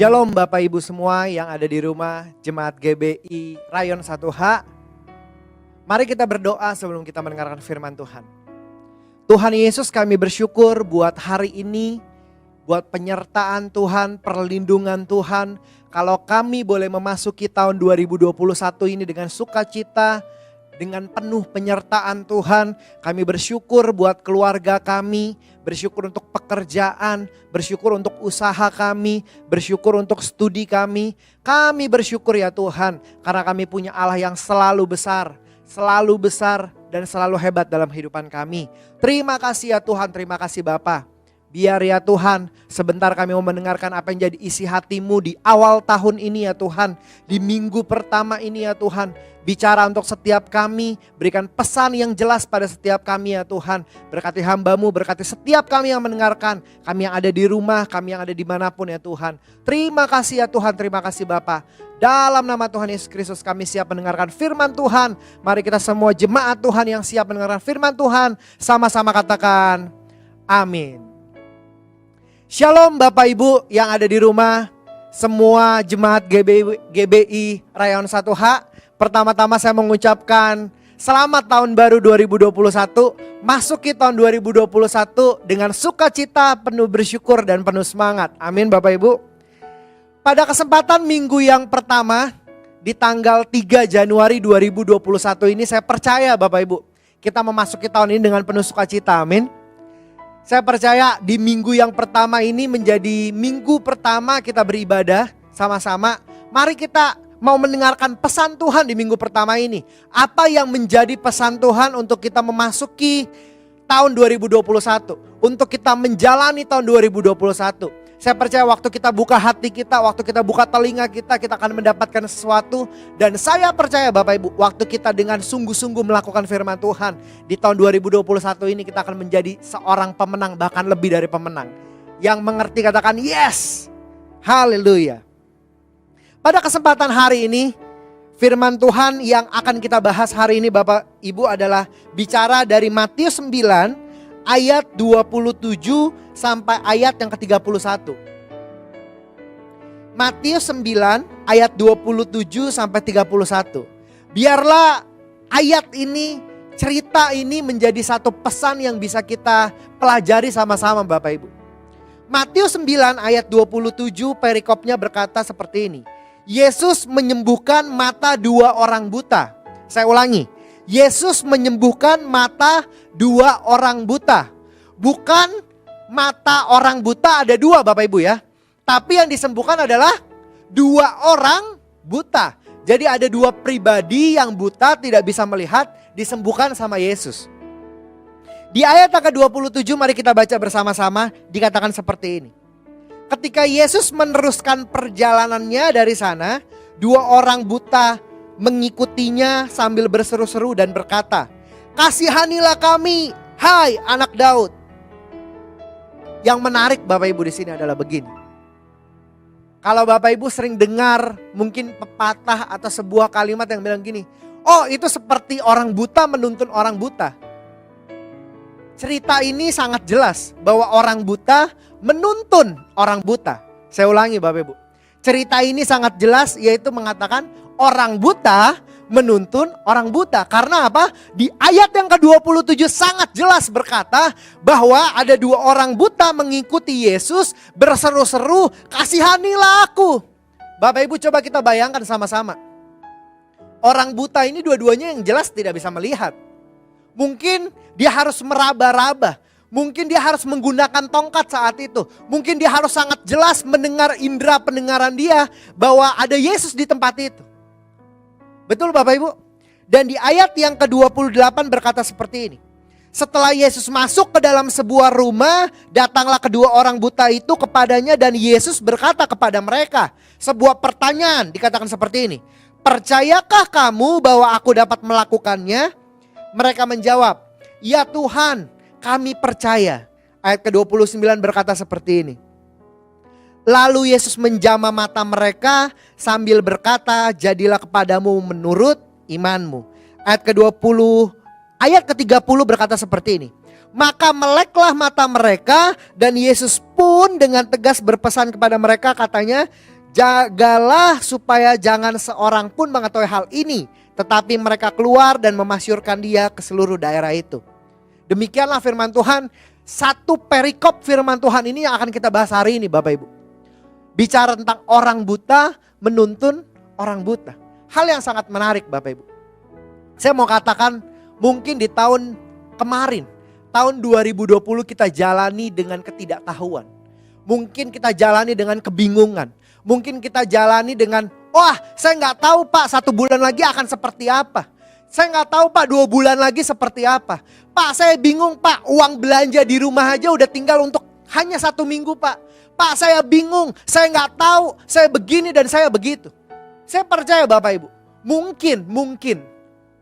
Shalom Bapak Ibu semua yang ada di rumah Jemaat GBI Rayon 1H. Mari kita berdoa sebelum kita mendengarkan firman Tuhan. Tuhan Yesus, kami bersyukur buat hari ini, buat penyertaan Tuhan, perlindungan Tuhan. Kalau kami boleh memasuki tahun 2021 ini dengan sukacita, dengan penuh penyertaan Tuhan. Kami bersyukur buat keluarga kami, bersyukur untuk pekerjaan, bersyukur untuk usaha kami, bersyukur untuk studi kami. Kami bersyukur ya Tuhan, karena kami punya Allah yang selalu besar dan selalu hebat dalam kehidupan kami. Terima kasih ya Tuhan, terima kasih Bapa. Biar ya Tuhan, sebentar kami mau mendengarkan apa yang jadi isi hati-Mu di awal tahun ini ya Tuhan. Di minggu pertama ini ya Tuhan. Bicara untuk setiap kami, berikan pesan yang jelas pada setiap kami ya Tuhan. Berkati hamba-Mu, berkati setiap kami yang mendengarkan. Kami yang ada di rumah, kami yang ada dimanapun ya Tuhan. Terima kasih ya Tuhan, terima kasih Bapa. Dalam nama Tuhan Yesus Kristus kami siap mendengarkan firman Tuhan. Mari kita semua jemaat Tuhan yang siap mendengarkan firman Tuhan. Sama-sama katakan amin. Shalom Bapak Ibu yang ada di rumah, semua jemaat GBI Rayon 1H. Pertama-tama saya mengucapkan selamat tahun baru 2021. Masuki tahun 2021 dengan sukacita, penuh bersyukur dan penuh semangat. Amin Bapak Ibu. Pada kesempatan minggu yang pertama di tanggal 3 Januari 2021 ini, saya percaya Bapak Ibu, kita memasuki tahun ini dengan penuh sukacita. Amin. Saya percaya di minggu yang pertama ini menjadi minggu pertama kita beribadah sama-sama. Mari kita mau mendengarkan pesan Tuhan di minggu pertama ini. Apa yang menjadi pesan Tuhan untuk kita memasuki tahun 2021. Untuk kita menjalani tahun 2021. Saya percaya waktu kita buka hati kita, waktu kita buka telinga kita akan mendapatkan sesuatu. Dan saya percaya Bapak Ibu, waktu kita dengan sungguh-sungguh melakukan firman Tuhan, di tahun 2021 ini kita akan menjadi seorang pemenang, bahkan lebih dari pemenang. Yang mengerti katakan yes, haleluya. Pada kesempatan hari ini, firman Tuhan yang akan kita bahas hari ini Bapak Ibu adalah bicara dari Matius 9 ayat 27 sampai ayat yang ke-31. Matius 9 ayat 27 sampai 31. Biarlah ayat ini, cerita ini menjadi satu pesan yang bisa kita pelajari sama-sama Bapak Ibu. Matius 9 ayat 27 perikopnya berkata seperti ini. Yesus menyembuhkan mata dua orang buta. Saya ulangi. Yesus menyembuhkan mata dua orang buta. Bukan mata orang buta ada dua Bapak Ibu ya. Tapi yang disembuhkan adalah dua orang buta. Jadi ada dua pribadi yang buta tidak bisa melihat disembuhkan sama Yesus. Di ayat yang ke-27 mari kita baca bersama-sama, dikatakan seperti ini. Ketika Yesus meneruskan perjalanannya dari sana, dua orang buta mengikutinya sambil berseru-seru dan berkata, "Kasihanilah kami, hai anak Daud." Yang menarik Bapak Ibu di sini adalah begini. Kalau Bapak Ibu sering dengar mungkin pepatah atau sebuah kalimat yang bilang gini, "Oh, itu seperti orang buta menuntun orang buta." Cerita ini sangat jelas bahwa orang buta menuntun orang buta. Saya ulangi Bapak Ibu. Cerita ini sangat jelas yaitu mengatakan orang buta menuntun orang buta. Karena apa? Di ayat yang ke-27 sangat jelas berkata bahwa ada dua orang buta mengikuti Yesus berseru-seru, "Kasihanilah aku." Bapak Ibu coba kita bayangkan sama-sama. Orang buta ini dua-duanya yang jelas tidak bisa melihat. Mungkin dia harus meraba-raba. Mungkin dia harus menggunakan tongkat saat itu. Mungkin dia harus sangat jelas mendengar indera pendengaran dia bahwa ada Yesus di tempat itu. Betul Bapak Ibu? Dan di ayat yang ke-28 berkata seperti ini. Setelah Yesus masuk ke dalam sebuah rumah, datanglah kedua orang buta itu kepadanya dan Yesus berkata kepada mereka. Sebuah pertanyaan dikatakan seperti ini. "Percayakah kamu bahwa aku dapat melakukannya?" Mereka menjawab, "Ya Tuhan, kami percaya." Ayat ke-29 berkata seperti ini. Lalu Yesus menjamah mata mereka sambil berkata, "Jadilah kepadamu menurut imanmu." Ayat ke-30 berkata seperti ini. Maka meleklah mata mereka dan Yesus pun dengan tegas berpesan kepada mereka katanya, jagalah supaya jangan seorang pun mengetahui hal ini. Tetapi mereka keluar dan memasyurkan dia ke seluruh daerah itu. Demikianlah firman Tuhan. Satu perikop firman Tuhan ini yang akan kita bahas hari ini Bapak Ibu. Bicara tentang orang buta menuntun orang buta. Hal yang sangat menarik Bapak Ibu. Saya mau katakan mungkin di tahun kemarin, tahun 2020 kita jalani dengan ketidaktahuan. Mungkin kita jalani dengan kebingungan. Mungkin kita jalani dengan, wah saya nggak tahu Pak 1 bulan lagi akan seperti apa. Saya nggak tahu Pak 2 bulan lagi seperti apa. Pak saya bingung Pak, uang belanja di rumah aja udah tinggal untuk hanya 1 minggu Pak. Pak saya bingung, saya nggak tahu, saya begini dan saya begitu. Saya percaya Bapak Ibu, mungkin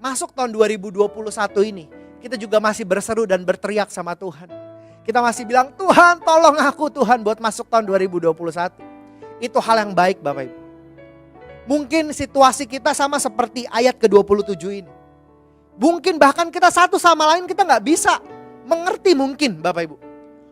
masuk tahun 2021 ini kita juga masih berseru dan berteriak sama Tuhan. Kita masih bilang, Tuhan tolong aku Tuhan buat masuk tahun 2021. Itu hal yang baik Bapak Ibu. Mungkin situasi kita sama seperti ayat ke-27 ini. Mungkin bahkan kita satu sama lain kita gak bisa mengerti mungkin Bapak Ibu.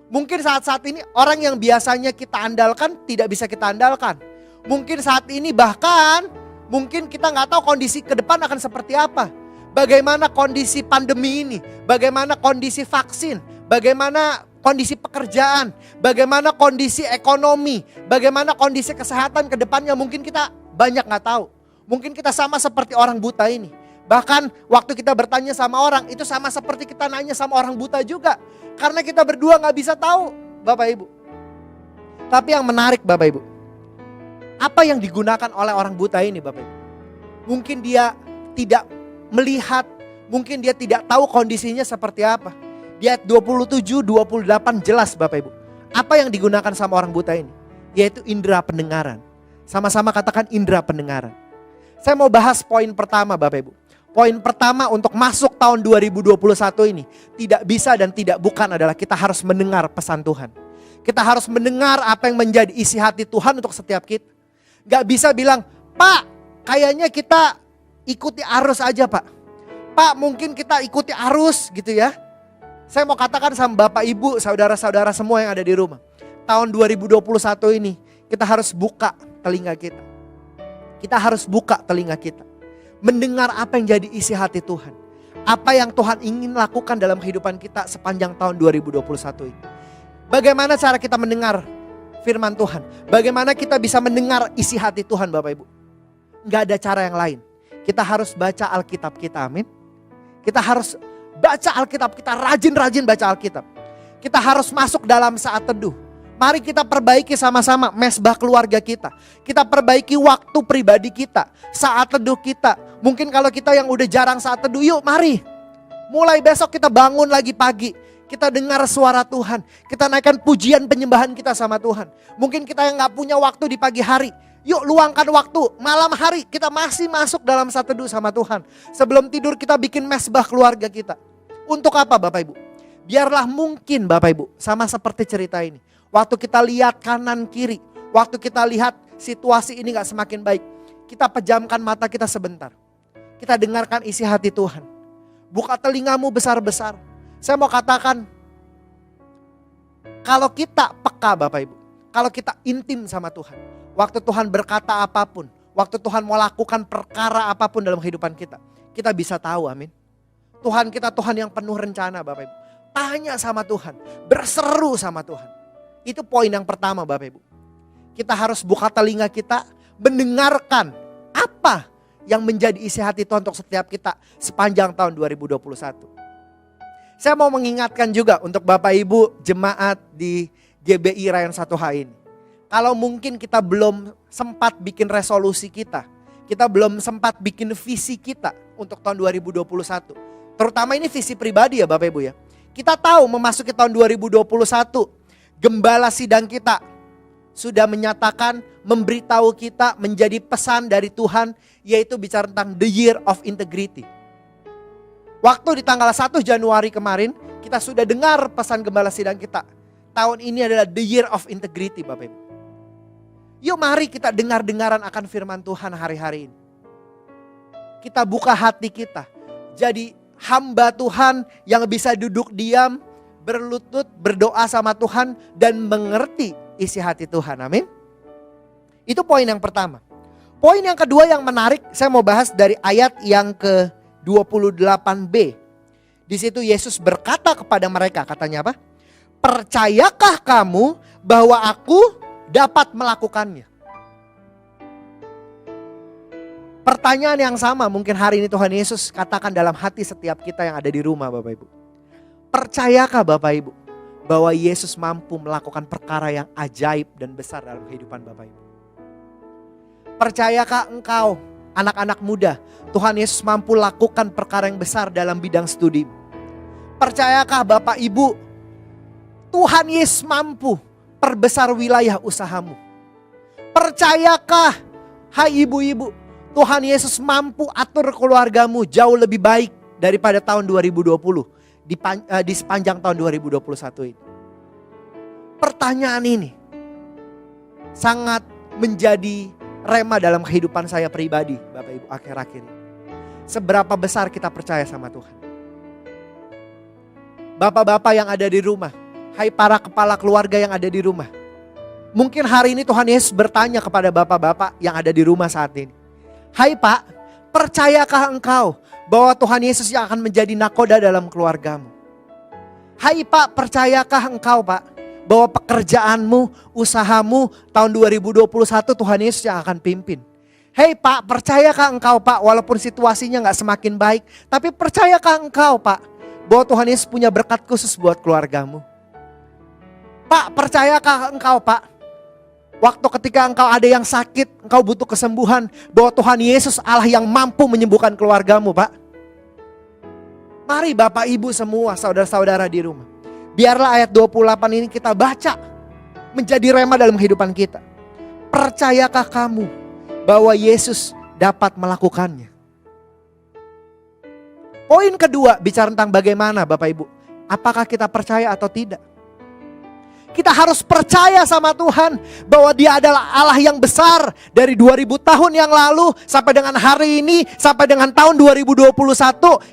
Mungkin saat-saat ini orang yang biasanya kita andalkan tidak bisa kita andalkan. Mungkin saat ini bahkan mungkin kita gak tahu kondisi ke depan akan seperti apa. Bagaimana kondisi pandemi ini, bagaimana kondisi vaksin, bagaimana kondisi pekerjaan, bagaimana kondisi ekonomi, bagaimana kondisi kesehatan ke depannya mungkin kita banyak gak tahu. Mungkin kita sama seperti orang buta ini. Bahkan waktu kita bertanya sama orang itu sama seperti kita nanya sama orang buta juga. Karena kita berdua gak bisa tahu Bapak Ibu. Tapi yang menarik Bapak Ibu, apa yang digunakan oleh orang buta ini Bapak Ibu? Mungkin dia tidak melihat, mungkin dia tidak tahu kondisinya seperti apa. Di ayat 27, 28 jelas Bapak Ibu. Apa yang digunakan sama orang buta ini? Yaitu indera pendengaran. Sama-sama katakan indera pendengaran. Saya mau bahas poin pertama Bapak Ibu. Poin pertama untuk masuk tahun 2021 ini. Tidak bisa dan tidak bukan adalah kita harus mendengar pesan Tuhan. Kita harus mendengar apa yang menjadi isi hati Tuhan untuk setiap kita. Gak bisa bilang, Pak kayaknya kita ikuti arus aja Pak. Pak mungkin kita ikuti arus gitu ya. Saya mau katakan sama Bapak Ibu, saudara-saudara semua yang ada di rumah. Tahun 2021 ini kita harus buka telinga kita. Kita harus buka telinga kita. Mendengar apa yang jadi isi hati Tuhan. Apa yang Tuhan ingin lakukan dalam kehidupan kita sepanjang tahun 2021 ini. Bagaimana cara kita mendengar firman Tuhan? Bagaimana kita bisa mendengar isi hati Tuhan Bapak Ibu? Gak ada cara yang lain. Kita harus baca Alkitab kita, amin. Kita harus baca Alkitab kita, rajin-rajin baca Alkitab. Kita harus masuk dalam saat teduh. Mari kita perbaiki sama-sama mesbah keluarga kita. Kita perbaiki waktu pribadi kita, saat teduh kita. Mungkin kalau kita yang udah jarang saat teduh, yuk mari. Mulai besok kita bangun lagi pagi. Kita dengar suara Tuhan. Kita naikkan pujian penyembahan kita sama Tuhan. Mungkin kita yang gak punya waktu di pagi hari. Yuk luangkan waktu, malam hari kita masih masuk dalam saat teduh sama Tuhan. Sebelum tidur kita bikin mesbah keluarga kita. Untuk apa Bapak Ibu? Biarlah mungkin Bapak Ibu, sama seperti cerita ini. Waktu kita lihat kanan kiri, waktu kita lihat situasi ini gak semakin baik, kita pejamkan mata kita sebentar. Kita dengarkan isi hati Tuhan. Buka telingamu besar-besar. Saya mau katakan, kalau kita peka Bapak Ibu, kalau kita intim sama Tuhan, waktu Tuhan berkata apapun, waktu Tuhan mau lakukan perkara apapun dalam kehidupan kita, kita bisa tahu, amin. Tuhan kita Tuhan yang penuh rencana Bapak Ibu. Tanya sama Tuhan, berseru sama Tuhan. Itu poin yang pertama Bapak Ibu. Kita harus buka telinga kita, mendengarkan apa yang menjadi isi hati Tuhan untuk setiap kita sepanjang tahun 2021. Saya mau mengingatkan juga untuk Bapak Ibu jemaat di GBI Rayon 1H ini. Kalau mungkin kita belum sempat bikin resolusi kita belum sempat bikin visi kita untuk tahun 2021. Terutama ini visi pribadi ya Bapak Ibu ya. Kita tahu memasuki tahun 2021, gembala sidang kita sudah menyatakan, memberitahu kita menjadi pesan dari Tuhan, yaitu bicara tentang the year of integrity. Waktu di tanggal 1 Januari kemarin, kita sudah dengar pesan gembala sidang kita. Tahun ini adalah the year of integrity Bapak Ibu. Yuk mari kita dengar-dengaran akan firman Tuhan hari-hari ini. Kita buka hati kita. Jadi hamba Tuhan yang bisa duduk diam, berlutut, berdoa sama Tuhan, dan mengerti isi hati Tuhan. Amin. Itu poin yang pertama. Poin yang kedua yang menarik, saya mau bahas dari ayat yang ke-28b. Di situ Yesus berkata kepada mereka, katanya apa? Percayakah kamu bahwa aku dapat melakukannya? Pertanyaan yang sama mungkin hari ini Tuhan Yesus katakan dalam hati setiap kita yang ada di rumah, Bapak Ibu. Percayakah Bapak Ibu bahwa Yesus mampu melakukan perkara yang ajaib dan besar dalam kehidupan Bapak Ibu? Percayakah engkau, anak-anak muda, Tuhan Yesus mampu lakukan perkara yang besar dalam bidang studi? Percayakah Bapak Ibu, Tuhan Yesus mampu perbesar wilayah usahamu? Percayakah, hai ibu-ibu, Tuhan Yesus mampu atur keluargamu jauh lebih baik daripada tahun 2020 di sepanjang tahun 2021 ini? Pertanyaan ini sangat menjadi rema dalam kehidupan saya pribadi, Bapak Ibu, akhir-akhir ini. Seberapa besar kita percaya sama Tuhan? Bapak-bapak yang ada di rumah, hai para kepala keluarga yang ada di rumah. Mungkin hari ini Tuhan Yesus bertanya kepada bapak-bapak yang ada di rumah saat ini. Hai Pak, percayakah engkau bahwa Tuhan Yesus yang akan menjadi nakoda dalam keluargamu? Hai Pak, percayakah engkau Pak bahwa pekerjaanmu, usahamu tahun 2021 Tuhan Yesus yang akan pimpin? Hei Pak, percayakah engkau Pak walaupun situasinya gak semakin baik, tapi percayakah engkau Pak bahwa Tuhan Yesus punya berkat khusus buat keluargamu? Pak, percayakah engkau Pak waktu ketika engkau ada yang sakit, engkau butuh kesembuhan, bahwa Tuhan Yesus Allah yang mampu menyembuhkan keluargamu Pak? Mari Bapak Ibu semua, saudara-saudara di rumah, biarlah ayat 28 ini kita baca menjadi rema dalam kehidupan kita. Percayakah kamu bahwa Yesus dapat melakukannya? Poin kedua bicara tentang bagaimana Bapak Ibu, apakah kita percaya atau tidak? Kita harus percaya sama Tuhan bahwa Dia adalah Allah yang besar. Dari 2000 tahun yang lalu sampai dengan hari ini, sampai dengan tahun 2021,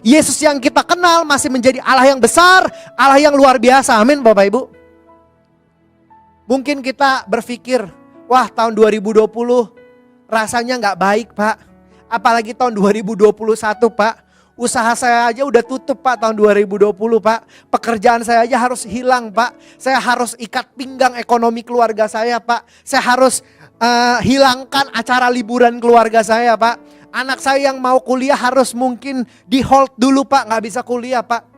Yesus yang kita kenal masih menjadi Allah yang besar, Allah yang luar biasa. Amin Bapak Ibu. Mungkin kita berpikir, wah tahun 2020 rasanya gak baik Pak. Apalagi tahun 2021 Pak. Usaha saya aja udah tutup Pak tahun 2020 Pak. Pekerjaan saya aja harus hilang Pak. Saya harus ikat pinggang ekonomi keluarga saya Pak. Saya harus hilangkan acara liburan keluarga saya Pak. Anak saya yang mau kuliah harus mungkin di hold dulu Pak. Gak bisa kuliah Pak.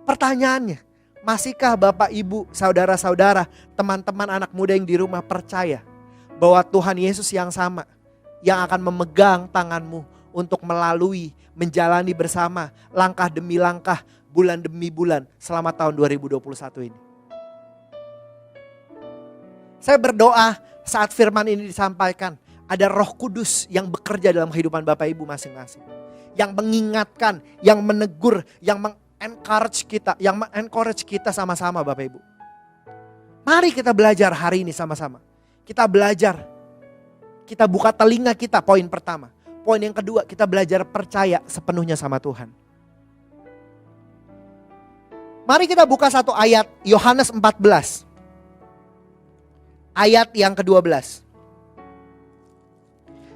Pertanyaannya, masihkah Bapak Ibu, saudara-saudara, teman-teman anak muda yang di rumah percaya bahwa Tuhan Yesus yang sama, yang akan memegang tanganmu untuk melalui, menjalani bersama langkah demi langkah, bulan demi bulan selama tahun 2021 ini? Saya berdoa saat firman ini disampaikan, ada Roh Kudus yang bekerja dalam kehidupan Bapak Ibu masing-masing. Yang mengingatkan, yang menegur, yang encourage kita sama-sama Bapak Ibu. Mari kita belajar hari ini sama-sama. Kita belajar, kita buka telinga kita, poin pertama. Poin yang kedua, kita belajar percaya sepenuhnya sama Tuhan. Mari kita buka satu ayat, Yohanes 14. Ayat yang ke-12.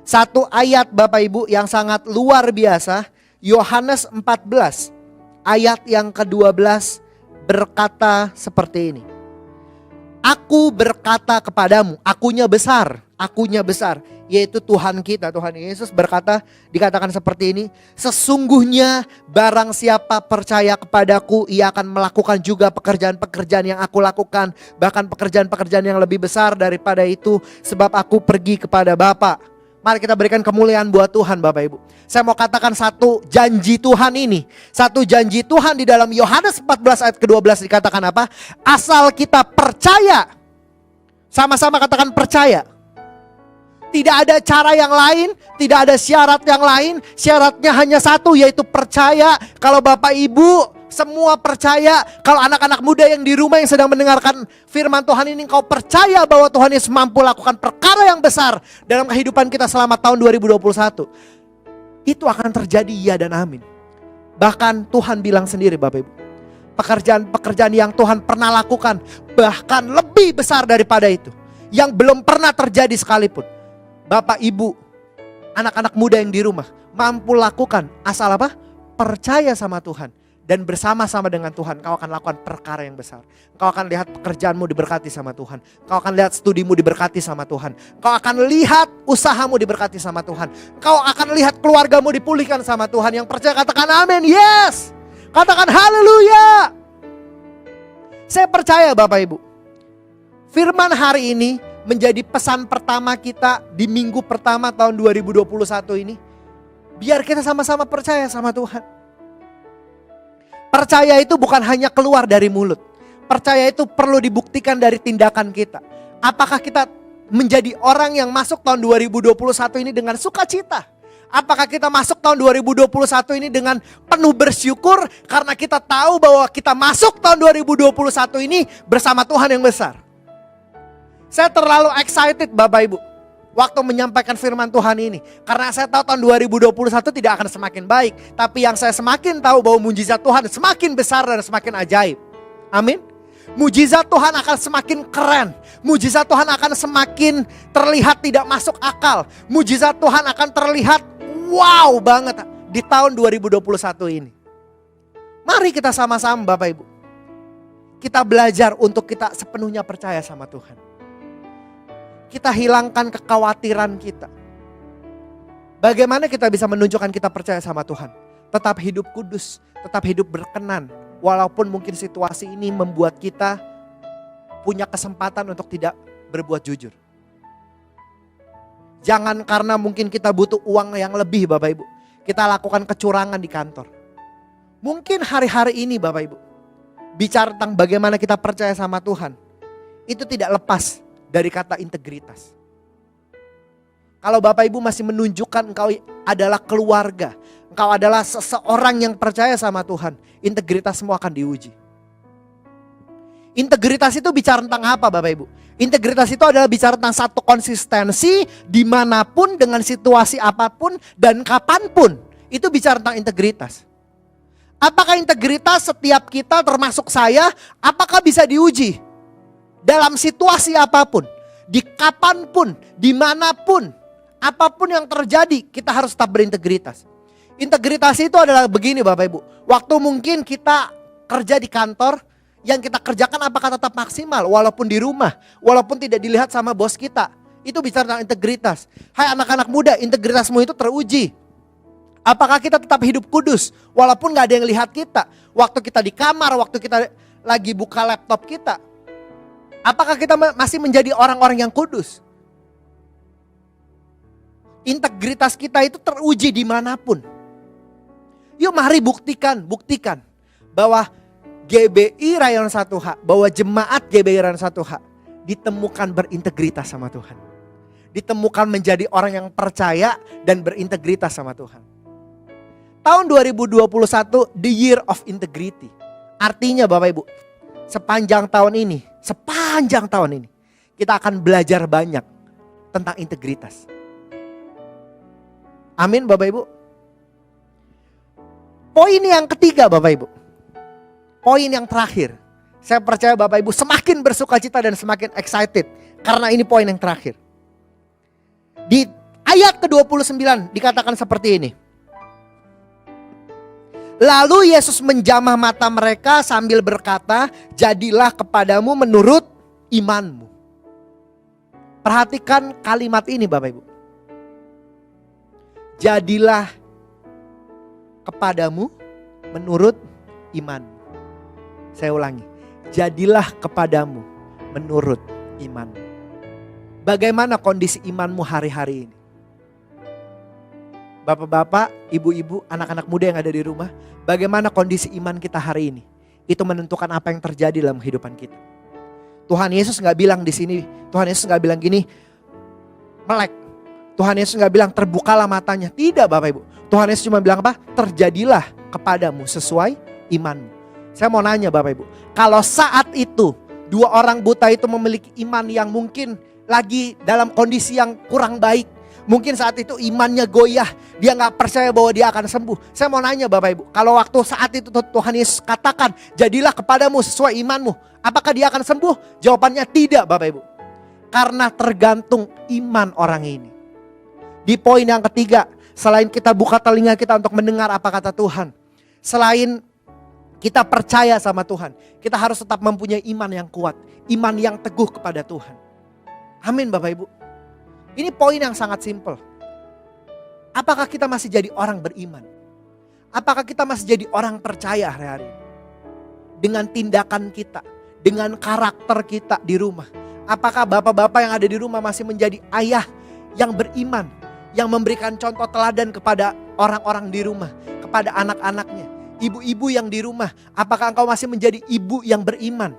Satu ayat Bapak Ibu yang sangat luar biasa. Yohanes 14 ayat yang ke-12 berkata seperti ini. Aku berkata kepadamu, akunya besar, yaitu Tuhan kita, Tuhan Yesus berkata, dikatakan seperti ini. Sesungguhnya barang siapa percaya kepadaku, ia akan melakukan juga pekerjaan-pekerjaan yang aku lakukan. Bahkan pekerjaan-pekerjaan yang lebih besar daripada itu, sebab aku pergi kepada Bapa. Mari kita berikan kemuliaan buat Tuhan Bapak Ibu. Saya mau katakan satu janji Tuhan ini. Satu janji Tuhan di dalam Yohanes 14 ayat ke-12 dikatakan apa? Asal kita percaya. Sama-sama katakan percaya. Tidak ada cara yang lain, tidak ada syarat yang lain. Syaratnya hanya satu, yaitu percaya. Kalau Bapak Ibu semua percaya, kalau anak-anak muda yang di rumah yang sedang mendengarkan firman Tuhan ini, kau percaya bahwa Tuhan Yesus mampu lakukan perkara yang besar dalam kehidupan kita selama tahun 2021. Itu akan terjadi, ya dan amin. Bahkan Tuhan bilang sendiri Bapak Ibu, pekerjaan-pekerjaan yang Tuhan pernah lakukan, bahkan lebih besar daripada itu, yang belum pernah terjadi sekalipun. Bapak, Ibu, anak-anak muda yang di rumah mampu lakukan asal apa? Percaya sama Tuhan. Dan bersama-sama dengan Tuhan kau akan lakukan perkara yang besar. Kau akan lihat pekerjaanmu diberkati sama Tuhan. Kau akan lihat studimu diberkati sama Tuhan. Kau akan lihat usahamu diberkati sama Tuhan. Kau akan lihat keluargamu dipulihkan sama Tuhan. Yang percaya katakan amin. Yes. Katakan haleluya. Saya percaya Bapak Ibu, firman hari ini menjadi pesan pertama kita di minggu pertama tahun 2021 ini. Biar kita sama-sama percaya sama Tuhan. Percaya itu bukan hanya keluar dari mulut. Percaya itu perlu dibuktikan dari tindakan kita. Apakah kita menjadi orang yang masuk tahun 2021 ini dengan sukacita? Apakah kita masuk tahun 2021 ini dengan penuh bersyukur karena kita tahu bahwa kita masuk tahun 2021 ini bersama Tuhan yang besar? Saya terlalu excited Bapak Ibu waktu menyampaikan firman Tuhan ini. Karena saya tahu tahun 2021 tidak akan semakin baik. Tapi yang saya semakin tahu bahwa mujizat Tuhan semakin besar dan semakin ajaib. Amin. Mujizat Tuhan akan semakin keren. Mujizat Tuhan akan semakin terlihat tidak masuk akal. Mujizat Tuhan akan terlihat wow banget di tahun 2021 ini. Mari kita sama-sama Bapak Ibu. Kita belajar untuk kita sepenuhnya percaya sama Tuhan. Kita hilangkan kekhawatiran kita. Bagaimana kita bisa menunjukkan kita percaya sama Tuhan? Tetap hidup kudus, tetap hidup berkenan. Walaupun mungkin situasi ini membuat kita punya kesempatan untuk tidak berbuat jujur. Jangan karena mungkin kita butuh uang yang lebih Bapak Ibu, kita lakukan kecurangan di kantor. Mungkin hari-hari ini Bapak Ibu, bicara tentang bagaimana kita percaya sama Tuhan, itu tidak lepas dari kata integritas. Kalau Bapak Ibu masih menunjukkan engkau adalah keluarga, engkau adalah seseorang yang percaya sama Tuhan, integritasmu akan diuji. Integritas itu bicara tentang apa Bapak Ibu? Integritas itu adalah bicara tentang satu konsistensi dimanapun, dengan situasi apapun, dan kapanpun. Itu bicara tentang integritas. Apakah integritas setiap kita termasuk saya, apakah bisa diuji? Dalam situasi apapun, di kapanpun, dimanapun, apapun yang terjadi, kita harus tetap berintegritas. Integritas itu adalah begini Bapak Ibu. Waktu mungkin kita kerja di kantor, yang kita kerjakan apakah tetap maksimal walaupun di rumah, walaupun tidak dilihat sama bos kita. Itu bicara tentang integritas. Hai anak-anak muda, integritasmu itu teruji. Apakah kita tetap hidup kudus walaupun gak ada yang lihat kita? Waktu kita di kamar, waktu kita lagi buka laptop kita, apakah kita masih menjadi orang-orang yang kudus? Integritas kita itu teruji dimanapun. Yuk mari buktikan bahwa GBI Rayon 1H, bahwa jemaat GBI Rayon 1H ditemukan berintegritas sama Tuhan. Ditemukan menjadi orang yang percaya dan berintegritas sama Tuhan. Tahun 2021, the year of integrity. Artinya Bapak Ibu, sepanjang tahun ini, kita akan belajar banyak tentang integritas. Amin Bapak Ibu. Poin yang ketiga Bapak Ibu. Poin yang terakhir. Saya percaya Bapak Ibu semakin bersukacita dan semakin excited. Karena ini poin yang terakhir. Di ayat ke-29 dikatakan seperti ini. Lalu Yesus menjamah mata mereka sambil berkata, jadilah kepadamu menurut imanmu. Perhatikan kalimat ini Bapak Ibu. Jadilah kepadamu menurut imanmu. Saya ulangi. Jadilah kepadamu menurut imanmu. Bagaimana kondisi imanmu hari-hari ini? Bapak-bapak, ibu-ibu, anak-anak muda yang ada di rumah, bagaimana kondisi iman kita hari ini? Itu menentukan apa yang terjadi dalam kehidupan kita. Tuhan Yesus gak bilang di sini, Tuhan Yesus gak bilang gini, melek. Tuhan Yesus gak bilang terbukalah matanya. Tidak Bapak Ibu. Tuhan Yesus cuma bilang apa? Terjadilah kepadamu sesuai imanmu. Saya mau nanya Bapak Ibu, kalau saat itu dua orang buta itu memiliki iman yang mungkin lagi dalam kondisi yang kurang baik, Mungkin saat itu imannya goyah, dia gak percaya bahwa dia akan sembuh. Saya mau nanya Bapak Ibu, kalau waktu saat itu Tuhan Yesus katakan, jadilah kepadamu sesuai imanmu, apakah dia akan sembuh? Jawabannya tidak Bapak Ibu. Karena tergantung iman orang ini. Di poin yang ketiga, selain kita buka telinga kita untuk mendengar apa kata Tuhan, selain kita percaya sama Tuhan, kita harus tetap mempunyai iman yang kuat, iman yang teguh kepada Tuhan. Amin Bapak Ibu. Ini poin yang sangat simpel. Apakah kita masih jadi orang beriman? Apakah kita masih jadi orang percaya hari-hari ini? Dengan tindakan kita, dengan karakter kita di rumah. Apakah bapak-bapak yang ada di rumah masih menjadi ayah yang beriman, yang memberikan contoh teladan kepada orang-orang di rumah, kepada anak-anaknya? Ibu-ibu yang di rumah, apakah engkau masih menjadi ibu yang beriman?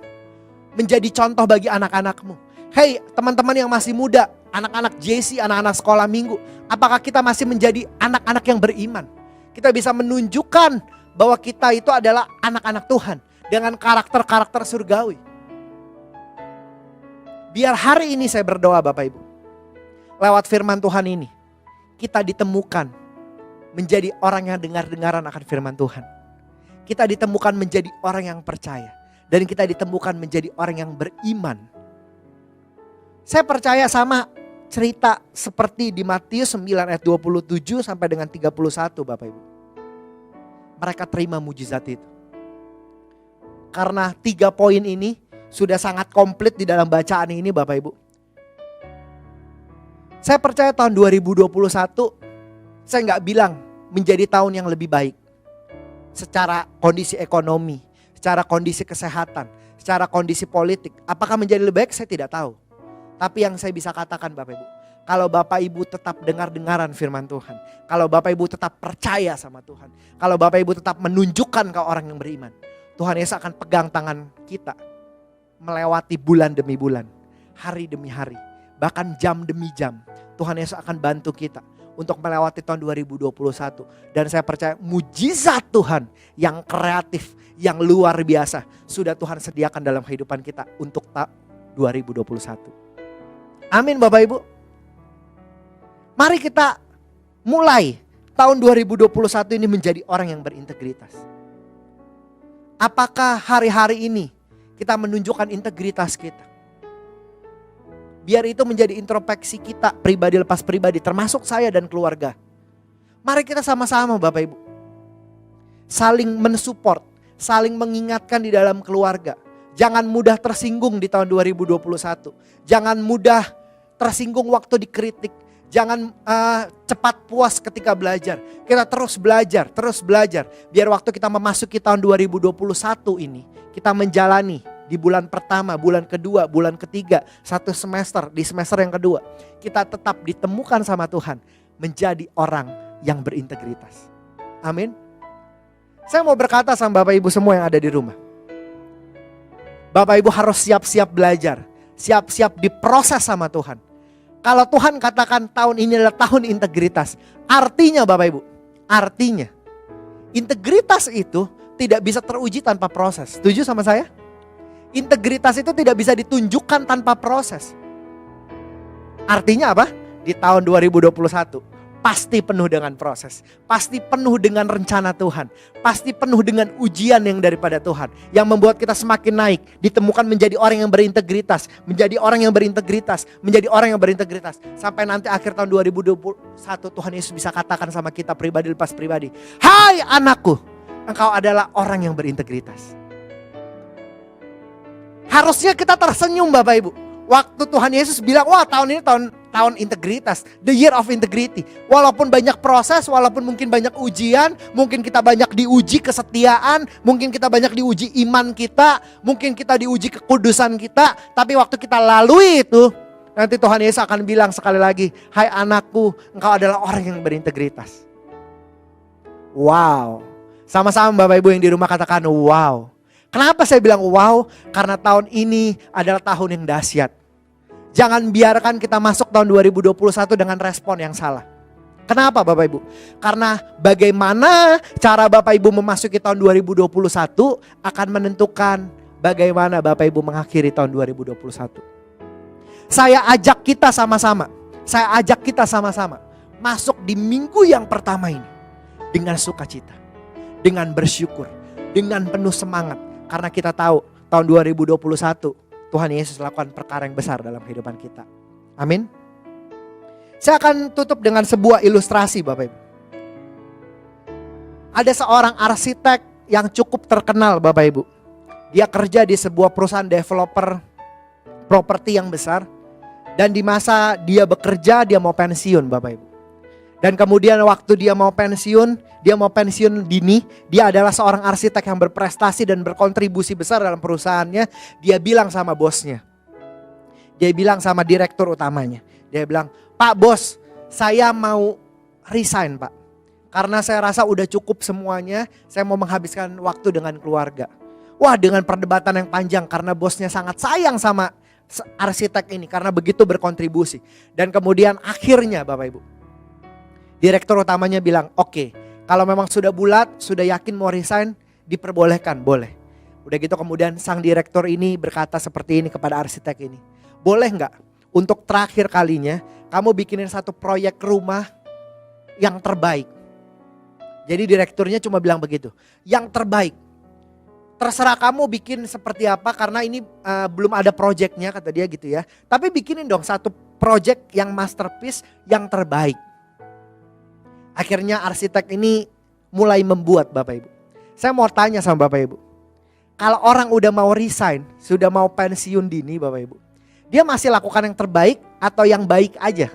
Menjadi contoh bagi anak-anakmu. Hei teman-teman yang masih muda, anak-anak JC, anak-anak sekolah minggu, apakah kita masih menjadi anak-anak yang beriman? Kita bisa menunjukkan bahwa kita itu adalah anak-anak Tuhan dengan karakter-karakter surgawi. Biar hari ini saya berdoa Bapak Ibu, lewat firman Tuhan ini, kita ditemukan menjadi orang yang dengar-dengaran akan firman Tuhan. Kita ditemukan menjadi orang yang percaya. Dan kita ditemukan menjadi orang yang beriman. Saya percaya sama cerita seperti di Matius 9 ayat 27 sampai dengan 31 Bapak Ibu. Mereka terima mujizat itu. Karena 3 poin ini sudah sangat komplit di dalam bacaan ini Bapak Ibu. Saya percaya tahun 2021 saya nggak bilang menjadi tahun yang lebih baik. Secara kondisi ekonomi, secara kondisi kesehatan, secara kondisi politik. Apakah menjadi lebih baik saya tidak tahu. Tapi yang saya bisa katakan Bapak Ibu, kalau Bapak Ibu tetap dengar-dengaran firman Tuhan, kalau Bapak Ibu tetap percaya sama Tuhan, kalau Bapak Ibu tetap menunjukkan ke orang yang beriman, Tuhan Yesus akan pegang tangan kita melewati bulan demi bulan, hari demi hari, bahkan jam demi jam. Tuhan Yesus akan bantu kita untuk melewati tahun 2021. Dan saya percaya mujizat Tuhan yang kreatif, yang luar biasa sudah Tuhan sediakan dalam kehidupan kita untuk 2021. Amin Bapak Ibu. Mari kita mulai tahun 2021 ini menjadi orang yang berintegritas. Apakah hari-hari ini kita menunjukkan integritas kita? Biar itu menjadi introspeksi kita pribadi lepas pribadi, termasuk saya dan keluarga. Mari kita sama-sama Bapak Ibu saling mensupport, saling mengingatkan di dalam keluarga. Jangan mudah tersinggung di tahun 2021. Jangan mudah tersinggung waktu dikritik. Jangan cepat puas ketika belajar. Kita terus belajar. Biar waktu kita memasuki tahun 2021 ini, kita menjalani di bulan pertama, bulan kedua, bulan ketiga, 1 semester, di semester yang kedua. Kita tetap ditemukan sama Tuhan menjadi orang yang berintegritas. Amin. Saya mau berkata sama Bapak Ibu semua yang ada di rumah. Bapak Ibu harus siap-siap belajar. Siap-siap diproses sama Tuhan. Kalau Tuhan katakan tahun ini adalah tahun integritas. Artinya Bapak Ibu, artinya integritas itu tidak bisa teruji tanpa proses. Setuju sama saya? Integritas itu tidak bisa ditunjukkan tanpa proses. Artinya apa? Di tahun 2021 pasti penuh dengan proses. Pasti penuh dengan rencana Tuhan. Pasti penuh dengan ujian yang daripada Tuhan. Yang membuat kita semakin naik. Ditemukan menjadi orang yang berintegritas. Menjadi orang yang berintegritas. Menjadi orang yang berintegritas. Sampai nanti akhir tahun 2021 Tuhan Yesus bisa katakan sama kita pribadi lepas pribadi. Hai anakku, engkau adalah orang yang berintegritas. Harusnya kita tersenyum Bapak Ibu. Waktu Tuhan Yesus bilang, wah tahun ini tahun integritas, the year of integrity. Walaupun banyak proses, walaupun mungkin banyak ujian, mungkin kita banyak diuji kesetiaan, mungkin kita banyak diuji iman kita, mungkin kita diuji kekudusan kita. Tapi waktu kita lalui itu, nanti Tuhan Yesus akan bilang sekali lagi, hai anakku, engkau adalah orang yang berintegritas. Wow, sama-sama Bapak Ibu yang di rumah katakan wow. Kenapa saya bilang wow? Karena tahun ini adalah tahun yang dahsyat. Jangan biarkan kita masuk tahun 2021 dengan respon yang salah. Kenapa Bapak Ibu? Karena bagaimana cara Bapak Ibu memasuki tahun 2021 akan menentukan bagaimana Bapak Ibu mengakhiri tahun 2021. Saya ajak kita sama-sama. Saya ajak kita sama-sama masuk di minggu yang pertama ini dengan sukacita, dengan bersyukur, dengan penuh semangat. Karena kita tahu tahun 2021 Tuhan Yesus lakukan perkara yang besar dalam kehidupan kita. Amin. Saya akan tutup dengan sebuah ilustrasi Bapak Ibu. Ada seorang arsitek yang cukup terkenal Bapak Ibu. Dia kerja di sebuah perusahaan developer properti yang besar. Dan di masa dia bekerja, dia mau pensiun Bapak Ibu. Dan kemudian waktu dia mau pensiun dini. Dia adalah seorang arsitek yang berprestasi dan berkontribusi besar dalam perusahaannya. Dia bilang sama bosnya. Dia bilang sama direktur utamanya. Dia bilang, Pak bos, saya mau resign Pak. Karena saya rasa udah cukup semuanya, saya mau menghabiskan waktu dengan keluarga. Wah, dengan perdebatan yang panjang karena bosnya sangat sayang sama arsitek ini karena begitu berkontribusi. Dan kemudian akhirnya Bapak Ibu, direktur utamanya bilang, oke, kalau memang sudah bulat, sudah yakin mau resign, diperbolehkan, boleh. Udah gitu kemudian sang direktur ini berkata seperti ini kepada arsitek ini. Boleh nggak untuk terakhir kalinya kamu bikinin satu proyek rumah yang terbaik. Jadi direkturnya cuma bilang begitu, yang terbaik. Terserah kamu bikin seperti apa karena ini belum ada proyeknya kata dia gitu ya. Tapi bikinin dong satu proyek yang masterpiece yang terbaik. Akhirnya arsitek ini mulai membuat Bapak Ibu. Saya mau tanya sama Bapak Ibu. Kalau orang udah mau resign, sudah mau pensiun dini Bapak Ibu. Dia masih lakukan yang terbaik atau yang baik aja?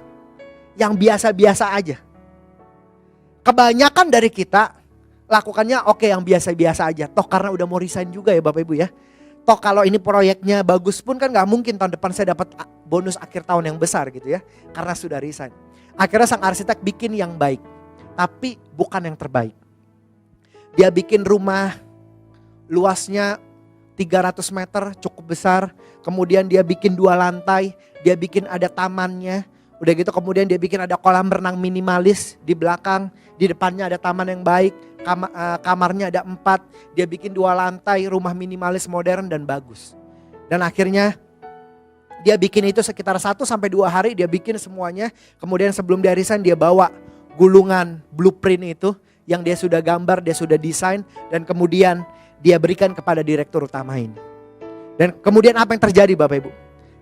Yang biasa-biasa aja? Kebanyakan dari kita lakukannya oke yang biasa-biasa aja. Toh karena udah mau resign juga ya Bapak Ibu ya. Toh kalau ini proyeknya bagus pun kan gak mungkin tahun depan saya dapat bonus akhir tahun yang besar gitu ya. Karena sudah resign. Akhirnya sang arsitek bikin yang baik. Tapi bukan yang terbaik. Dia bikin rumah luasnya 300 meter cukup besar. Kemudian dia bikin 2 lantai. Dia bikin ada tamannya. Udah gitu kemudian dia bikin ada kolam renang minimalis di belakang. Di depannya ada taman yang baik. Kamarnya ada 4. Dia bikin 2 lantai, rumah minimalis modern dan bagus. Dan akhirnya dia bikin itu sekitar 1-2 hari dia bikin semuanya. Kemudian sebelum dia resign dia bawa gulungan blueprint itu yang dia sudah gambar, dia sudah desain. Dan kemudian dia berikan kepada direktur utama ini. Dan kemudian apa yang terjadi Bapak Ibu?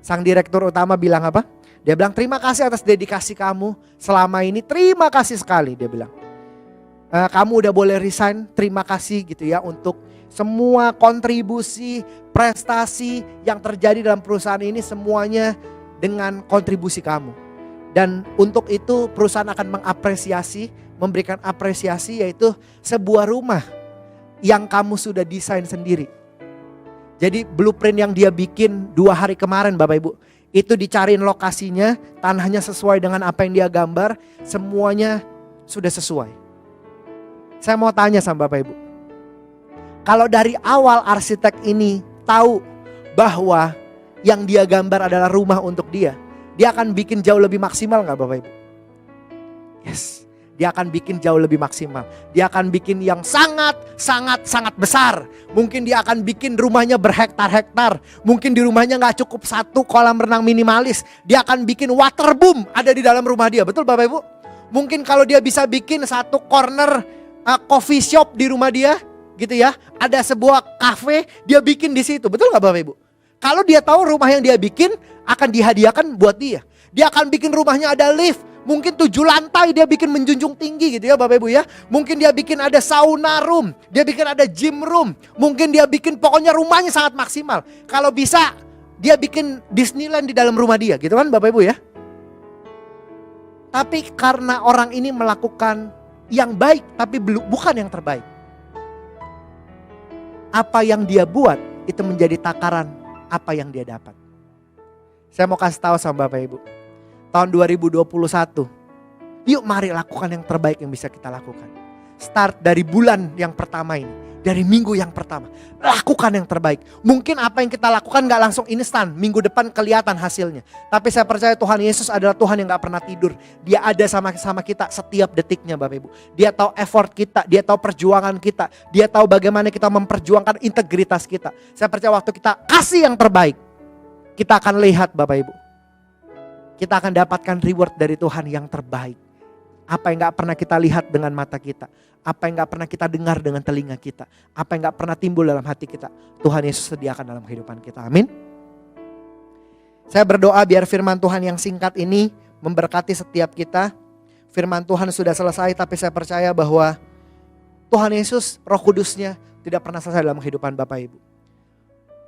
Sang direktur utama bilang apa? Dia bilang terima kasih atas dedikasi kamu selama ini, terima kasih sekali dia bilang. Kamu udah boleh resign, terima kasih gitu ya untuk semua kontribusi, prestasi yang terjadi dalam perusahaan ini semuanya dengan kontribusi kamu. Dan untuk itu perusahaan akan mengapresiasi, memberikan apresiasi yaitu sebuah rumah yang kamu sudah desain sendiri. Jadi blueprint yang dia bikin 2 hari kemarin Bapak Ibu, itu dicariin lokasinya, tanahnya sesuai dengan apa yang dia gambar, semuanya sudah sesuai. Saya mau tanya sama Bapak Ibu. Kalau dari awal arsitek ini tahu bahwa yang dia gambar adalah rumah untuk dia akan bikin jauh lebih maksimal gak Bapak Ibu? Yes, dia akan bikin jauh lebih maksimal. Dia akan bikin yang sangat besar. Mungkin dia akan bikin rumahnya berhektar-hektar. Mungkin di rumahnya gak cukup 1 kolam renang minimalis. Dia akan bikin waterboom ada di dalam rumah dia. Betul Bapak Ibu? Mungkin kalau dia bisa bikin 1 corner coffee shop di rumah dia gitu ya. Ada sebuah cafe dia bikin di situ. Betul gak Bapak Ibu? Kalau dia tahu rumah yang dia bikin akan dihadiahkan buat dia. Dia akan bikin rumahnya ada lift. Mungkin 7 lantai dia bikin menjunjung tinggi gitu ya Bapak Ibu ya. Mungkin dia bikin ada sauna room. Dia bikin ada gym room. Mungkin dia bikin pokoknya rumahnya sangat maksimal. Kalau bisa dia bikin Disneyland di dalam rumah dia gitu kan Bapak Ibu ya. Tapi karena orang ini melakukan yang baik tapi bukan yang terbaik. Apa yang dia buat itu menjadi takaran apa yang dia dapat. Saya mau kasih tahu sama Bapak Ibu. Tahun 2021, yuk mari lakukan yang terbaik yang bisa kita lakukan. Start dari bulan yang pertama ini. Dari minggu yang pertama. Lakukan yang terbaik. Mungkin apa yang kita lakukan gak langsung instan. Minggu depan kelihatan hasilnya. Tapi saya percaya Tuhan Yesus adalah Tuhan yang gak pernah tidur. Dia ada sama kita setiap detiknya Bapak Ibu. Dia tahu effort kita. Dia tahu perjuangan kita. Dia tahu bagaimana kita memperjuangkan integritas kita. Saya percaya waktu kita kasih yang terbaik, kita akan lihat Bapak Ibu. kita akan dapatkan reward dari Tuhan yang terbaik. Apa yang gak pernah kita lihat dengan mata kita, apa yang gak pernah kita dengar dengan telinga kita, apa yang gak pernah timbul dalam hati kita, Tuhan Yesus sediakan dalam kehidupan kita. Amin. Saya berdoa biar firman Tuhan yang singkat ini memberkati setiap kita. Firman Tuhan sudah selesai, tapi saya percaya bahwa Tuhan Yesus, Roh Kudusnya tidak pernah selesai dalam kehidupan Bapak Ibu.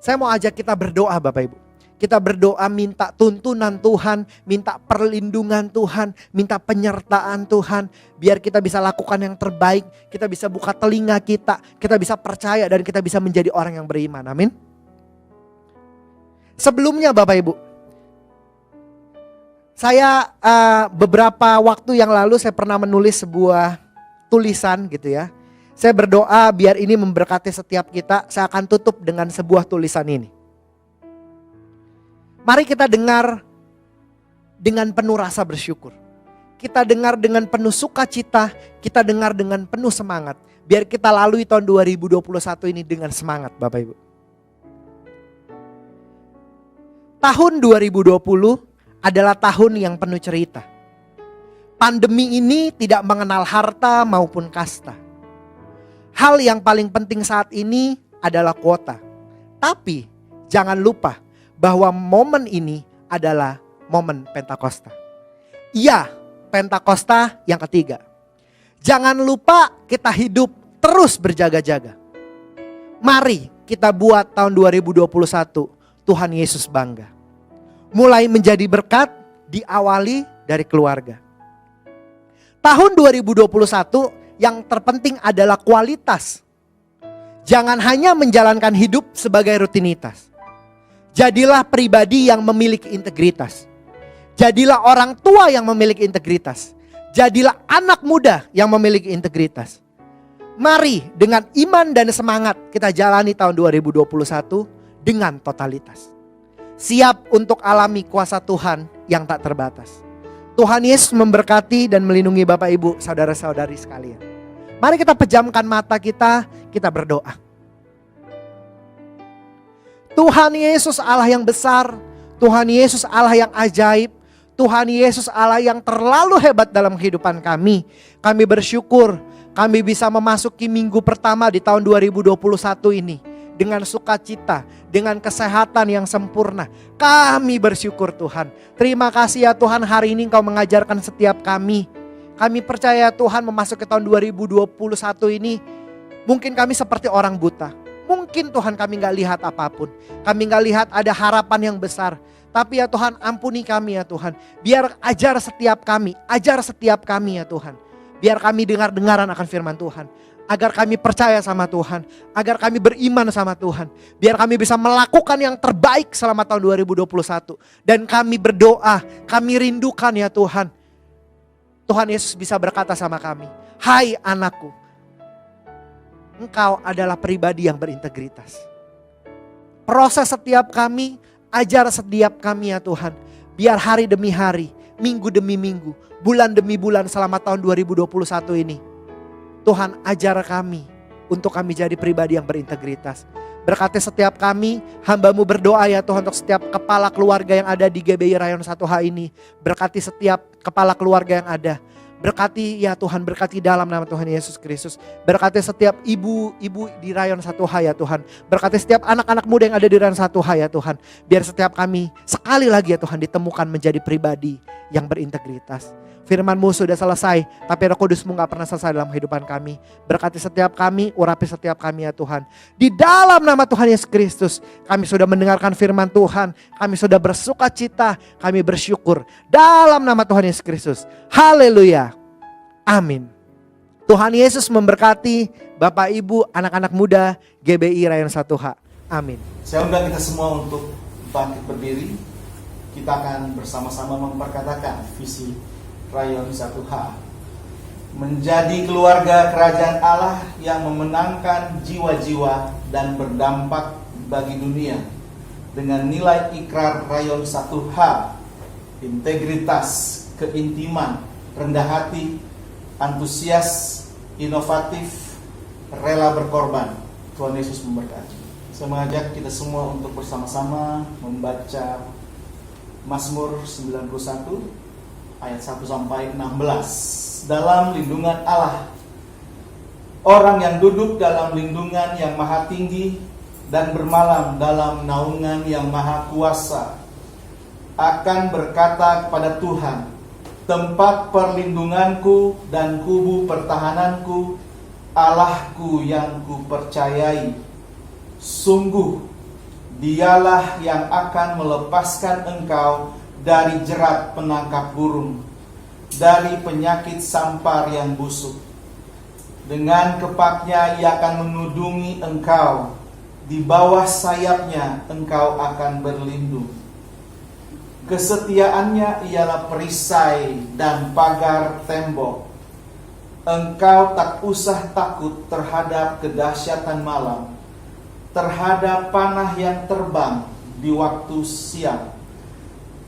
Saya mau ajak kita berdoa Bapak Ibu. Kita berdoa minta tuntunan Tuhan, minta perlindungan Tuhan, minta penyertaan Tuhan. Biar kita bisa lakukan yang terbaik, kita bisa buka telinga kita bisa percaya dan kita bisa menjadi orang yang beriman. Amin. Sebelumnya Bapak Ibu, saya beberapa waktu yang lalu saya pernah menulis sebuah tulisan gitu ya. Saya berdoa biar ini memberkati setiap kita. Saya akan tutup dengan sebuah tulisan ini. Mari kita dengar dengan penuh rasa bersyukur. Kita dengar dengan penuh sukacita, kita dengar dengan penuh semangat. Biar kita lalui tahun 2021 ini dengan semangat Bapak Ibu. Tahun 2020 adalah tahun yang penuh cerita. Pandemi ini tidak mengenal harta maupun kasta. Hal yang paling penting saat ini adalah kuota. Tapi jangan lupa bahwa momen ini adalah momen Pentakosta. Iya, Pentakosta yang ketiga. Jangan lupa kita hidup terus berjaga-jaga. Mari kita buat tahun 2021 Tuhan Yesus bangga. Mulai menjadi berkat diawali dari keluarga. Tahun 2021 yang terpenting adalah kualitas. Jangan hanya menjalankan hidup sebagai rutinitas. Jadilah pribadi yang memiliki integritas. Jadilah orang tua yang memiliki integritas. Jadilah anak muda yang memiliki integritas. Mari dengan iman dan semangat kita jalani tahun 2021 dengan totalitas. Siap untuk alami kuasa Tuhan yang tak terbatas. Tuhan Yesus memberkati dan melindungi Bapak Ibu, saudara-saudari sekalian. Mari kita pejamkan mata kita berdoa. Tuhan Yesus Allah yang besar, Tuhan Yesus Allah yang ajaib, Tuhan Yesus Allah yang terlalu hebat dalam kehidupan kami. Kami bersyukur kami bisa memasuki minggu pertama di tahun 2021 ini dengan sukacita, dengan kesehatan yang sempurna. Kami bersyukur Tuhan. Terima kasih ya Tuhan, hari ini Engkau mengajarkan setiap kami. Kami percaya Tuhan memasuki tahun 2021 ini mungkin kami seperti orang buta. Mungkin Tuhan kami gak lihat apapun. Kami gak lihat ada harapan yang besar. Tapi ya Tuhan, ampuni kami ya Tuhan. Biar ajar setiap kami ya Tuhan. Biar kami dengar-dengaran akan firman Tuhan. Agar kami percaya sama Tuhan. Agar kami beriman sama Tuhan. Biar kami bisa melakukan yang terbaik selama tahun 2021. Dan kami berdoa, kami rindukan ya Tuhan. Tuhan Yesus bisa berkata sama kami, hai anakku, Engkau adalah pribadi yang berintegritas. Proses setiap kami, ajar setiap kami ya Tuhan. Biar hari demi hari, minggu demi minggu, bulan demi bulan selama tahun 2021 ini. Tuhan ajar kami untuk kami jadi pribadi yang berintegritas. Berkati setiap kami, hamba-Mu berdoa ya Tuhan untuk setiap kepala keluarga yang ada di GBI Rayon 1H ini. Berkati setiap kepala keluarga yang ada. Berkati ya Tuhan, berkati dalam nama Tuhan Yesus Kristus. Berkati setiap ibu-ibu di Rayon 1H ya Tuhan. Berkati setiap anak-anak muda yang ada di Rayon 1H ya Tuhan. Biar setiap kami sekali lagi ya Tuhan ditemukan menjadi pribadi yang berintegritas. Firman-Mu sudah selesai, tapi Roh Kudus-Mu gak pernah selesai dalam kehidupan kami. Berkati setiap kami, urapi setiap kami ya Tuhan. Di dalam nama Tuhan Yesus Kristus, kami sudah mendengarkan firman Tuhan. Kami sudah bersuka cita, kami bersyukur. Dalam nama Tuhan Yesus Kristus. Haleluya. Amin. Tuhan Yesus memberkati Bapak Ibu, anak-anak muda GBI Rayon 1H. Amin. Saya undang kita semua untuk bangkit berdiri. Kita akan bersama-sama memperkatakan visi Rayon 1H. Menjadi keluarga kerajaan Allah yang memenangkan jiwa-jiwa dan berdampak bagi dunia. Dengan nilai ikrar Rayon 1H, integritas, keintiman, rendah hati, antusias, inovatif, rela berkorban. Tuhan Yesus memberkati. Saya mengajak kita semua untuk bersama-sama membaca Mazmur 91 ayat 1 sampai 16. Dalam lindungan Allah, orang yang duduk dalam lindungan yang maha tinggi dan bermalam dalam naungan yang maha kuasa akan berkata kepada Tuhan, tempat perlindunganku dan kubu pertahananku, Allahku yang kupercayai. Sungguh, dialah yang akan melepaskan engkau dari jerat penangkap burung, dari penyakit sampar yang busuk. Dengan kepaknya ia akan menudungi engkau, di bawah sayapnya engkau akan berlindung. Kesetiaannya ialah perisai dan pagar tembok. Engkau tak usah takut terhadap kedahsyatan malam, terhadap panah yang terbang di waktu siang,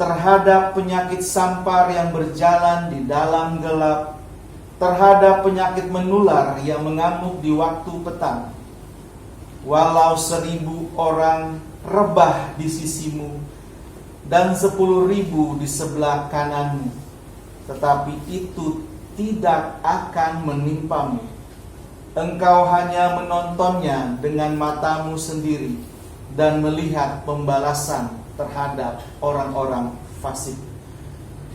terhadap penyakit sampar yang berjalan di dalam gelap, terhadap penyakit menular yang mengamuk di waktu petang. Walau 1000 orang rebah di sisimu dan 10.000 di sebelah kananmu, tetapi itu tidak akan menimpamu. Engkau hanya menontonnya dengan matamu sendiri dan melihat pembalasan terhadap orang-orang fasik.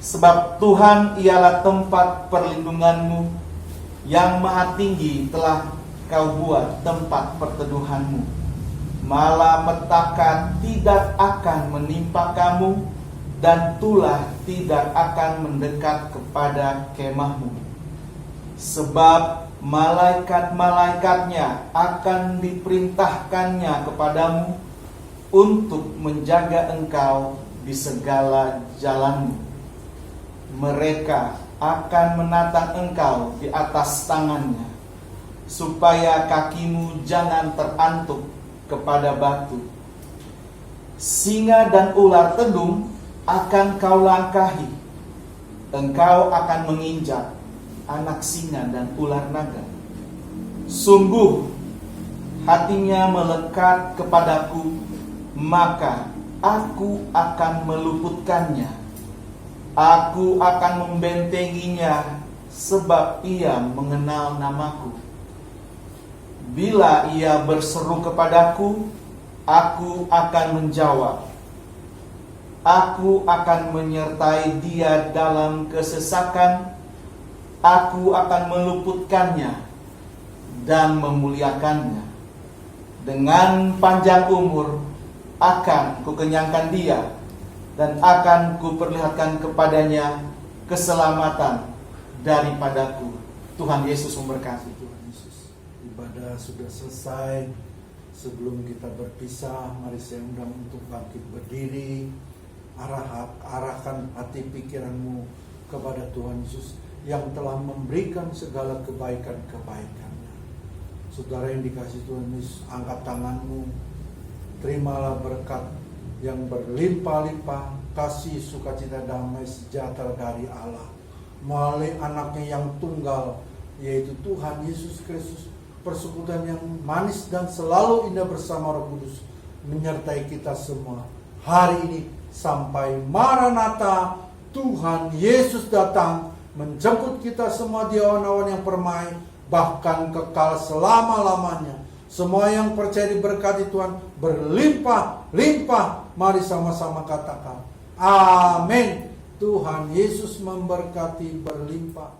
Sebab Tuhan ialah tempat perlindunganmu, yang maha tinggi telah kau buat tempat perteduhanmu. Malapetaka tidak akan menimpa kamu, dan tulah tidak akan mendekat kepada kemahmu. Sebab malaikat-malaikatnya akan diperintahkannya kepadamu untuk menjaga engkau di segala jalanmu. Mereka akan menatang engkau di atas tangannya, supaya kakimu jangan terantuk kepada batu. Singa dan ular tedung akan kau langkahi. Engkau akan menginjak anak singa dan ular naga. Sungguh hatinya melekat kepadaku, maka aku akan meluputkannya. Aku akan membentenginya, sebab ia mengenal namaku. Bila ia berseru kepadaku, aku akan menjawab. Aku akan menyertai dia dalam kesesakan. Aku akan meluputkannya dan memuliakannya. Dengan panjang umur akan kukenyangkan dia, dan akan kuperlihatkan kepadanya keselamatan daripadaku. Tuhan Yesus memberkati. Tuhan Yesus, ibadah sudah selesai. Sebelum kita berpisah, mari saya undang untuk bangkit berdiri. Arahkan hati pikiranmu kepada Tuhan Yesus yang telah memberikan segala kebaikan-kebaikannya. Saudara yang dikasihi Tuhan Yesus, angkat tanganmu. Terimalah berkat yang berlimpah-limpah, kasih, sukacita, damai, sejahtera dari Allah melalui anaknya yang tunggal, yaitu Tuhan Yesus Kristus. Persekutuan yang manis dan selalu indah bersama Roh Kudus menyertai kita semua hari ini sampai Maranatha. Tuhan Yesus datang menjemput kita semua di awan-awan yang permai, bahkan kekal selama-lamanya. Semua yang percaya diberkati Tuhan berlimpah-limpah. Mari sama-sama katakan amin. Tuhan Yesus memberkati berlimpah.